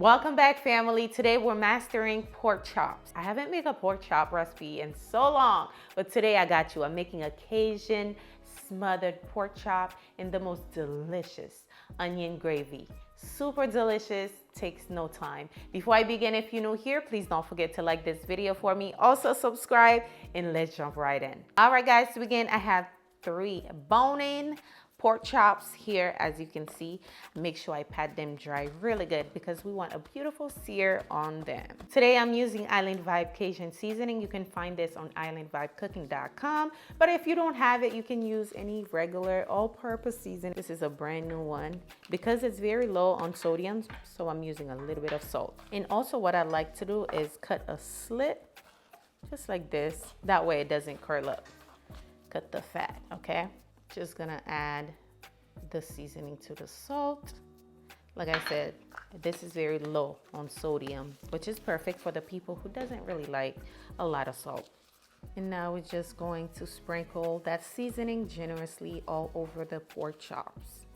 Welcome back, family. Today we're mastering pork chops. I haven't made a pork chop recipe in so long, but today I got you. I'm making a Cajun smothered pork chop in the most delicious onion gravy. Super delicious, takes no time. Before I begin, if you're new here, please don't forget to like this video for me. Also subscribe, and let's jump right in. All right, guys, to begin, I have 3 bone-in pork chops here. As you can see, make sure I pat them dry really good because we want a beautiful sear on them. Today I'm using Island Vibe Cajun seasoning. You can find this on islandvibecooking.com, but if you don't have it, you can use any regular all-purpose seasoning. This is a brand new one because it's very low on sodium, so I'm using a little bit of salt. And also what I like to do is cut a slit just like this, that way it doesn't curl up. Cut the fat, okay? Just gonna add the seasoning to the salt. Like I said, this is very low on sodium, which is perfect for the people who doesn't really like a lot of salt. And now we're just going to sprinkle that seasoning generously all over the pork chops.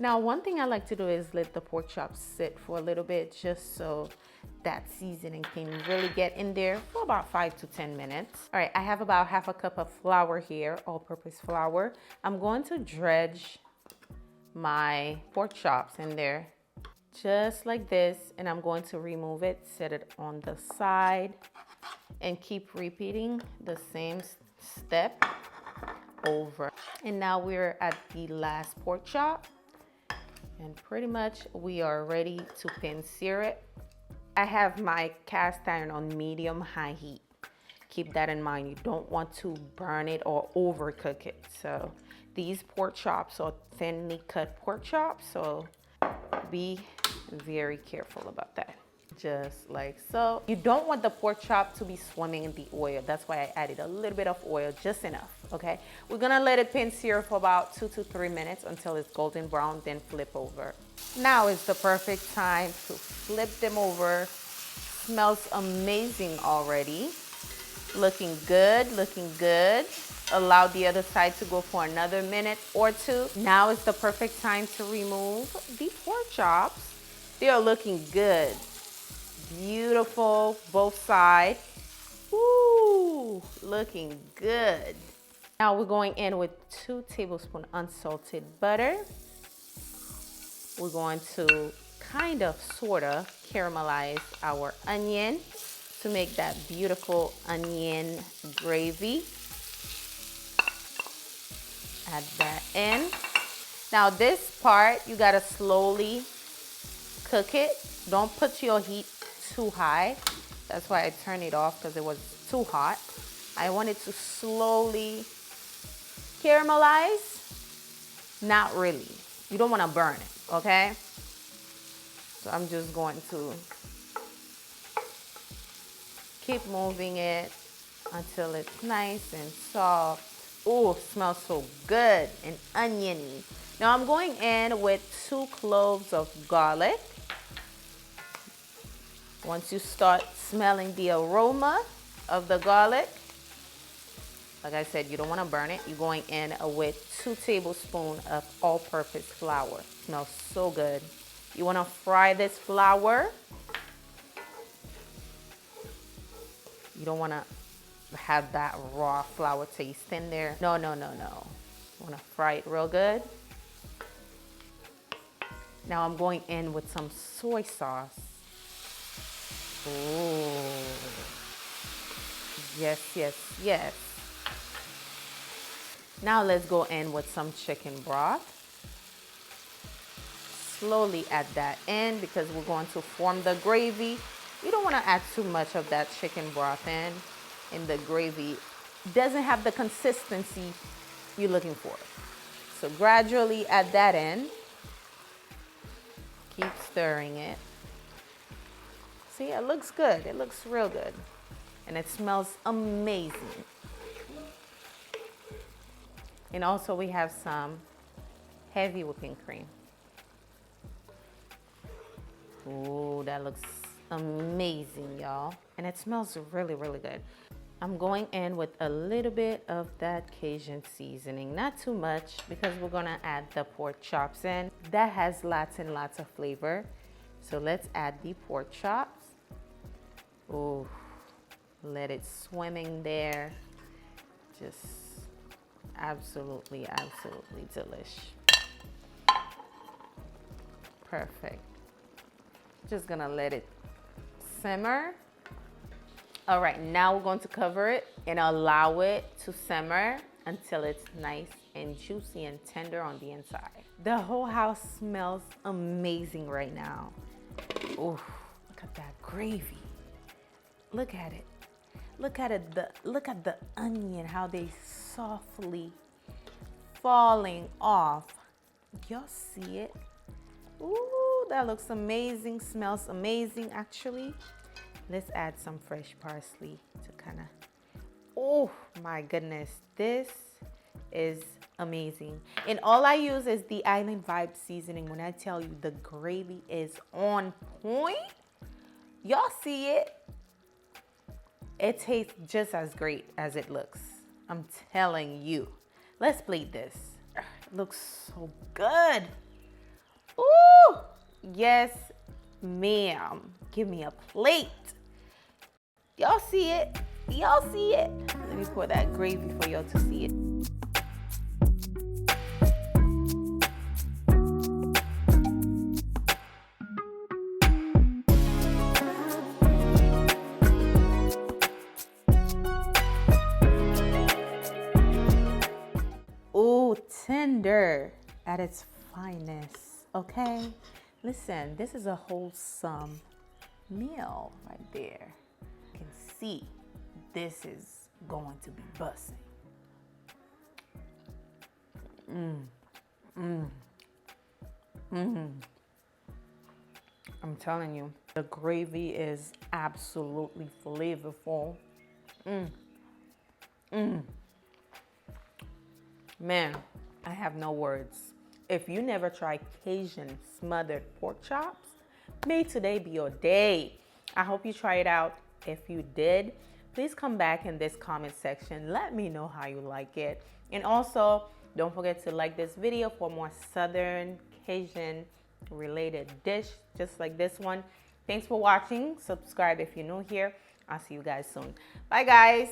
Now, one thing I like to do is let the pork chops sit for a little bit just so that seasoning can really get in there for about 5 to 10 minutes. All right, I have about half a cup of flour here, all-purpose flour. I'm going to dredge my pork chops in there just like this, and I'm going to remove it, set it on the side, and keep repeating the same step over. And now we're at the last pork chop. And pretty much we are ready to pan sear it. I have my cast iron on medium-high heat. Keep that in mind. You don't want to burn it or overcook it. So these pork chops are thinly cut pork chops, so be very careful about that. Just like so. You don't want the pork chop to be swimming in the oil. That's why I added a little bit of oil, just enough, okay? We're gonna let it pan sear for about 2 to 3 minutes until it's golden brown, then flip over. Now is the perfect time to flip them over. Smells amazing already. Looking good, looking good. Allow the other side to go for another minute or 2. Now is the perfect time to remove the pork chops. They are looking good. Beautiful, both sides. Ooh, looking good. Now we're going in with 2 tablespoons unsalted butter. We're going to kind of, sort of caramelize our onion to make that beautiful onion gravy. Add that in. Now this part, you gotta slowly cook it. Don't put your heat too high. That's why I turned it off, because it was too hot. I want it to slowly caramelize. Not really. You don't want to burn it, okay? So I'm just going to keep moving it until it's nice and soft. Oh, smells so good and oniony. Now I'm going in with 2 cloves of garlic. Once you start smelling the aroma of the garlic, like I said, you don't want to burn it. You're going in with 2 tablespoons of all-purpose flour. Smells so good. You want to fry this flour. You don't want to have that raw flour taste in there. No, no, no, no. You want to fry it real good. Now I'm going in with some soy sauce. Oh, yes, yes, yes. Now let's go in with some chicken broth. Slowly add that in because we're going to form the gravy. You don't want to add too much of that chicken broth in the gravy. It doesn't have the consistency you're looking for. So gradually add that in. Keep stirring it. See, it looks good. It looks real good. And it smells amazing. And also we have some heavy whipping cream. Ooh, that looks amazing, y'all. And it smells really, really good. I'm going in with a little bit of that Cajun seasoning, not too much because we're gonna add the pork chops in. That has lots and lots of flavor. So let's add the pork chops. Oh, let it swimming there. Just absolutely, absolutely delish. Perfect. Just gonna let it simmer. All right, now we're going to cover it and allow it to simmer until it's nice and juicy and tender on the inside. The whole house smells amazing right now. Ooh, look at that gravy. Look at it. Look at it. Look at the onion, how they softly falling off. Y'all see it? Ooh, that looks amazing. Smells amazing, actually. Let's add some fresh parsley to kind of, oh my goodness, this is amazing. And all I use is the Island Vibe seasoning. When I tell you the gravy is on point, y'all see it? It tastes just as great as it looks. I'm telling you. Let's plate this. It looks so good. Ooh, yes, ma'am. Give me a plate. Y'all see it? Y'all see it? Let me pour that gravy for y'all to see it. Ooh, tender at its finest, okay? Listen, this is a wholesome meal right there. You can see this is going to be busting. I'm telling you, the gravy is absolutely flavorful. Man, I have no words. If you never tried Cajun Smothered Pork Chops, may today be your day. I hope you try it out. If you did, please come back in this comment section. Let me know how you like it. And also, don't forget to like this video for more Southern Cajun related dish, just like this one. Thanks for watching. Subscribe if you're new here. I'll see you guys soon. Bye, guys.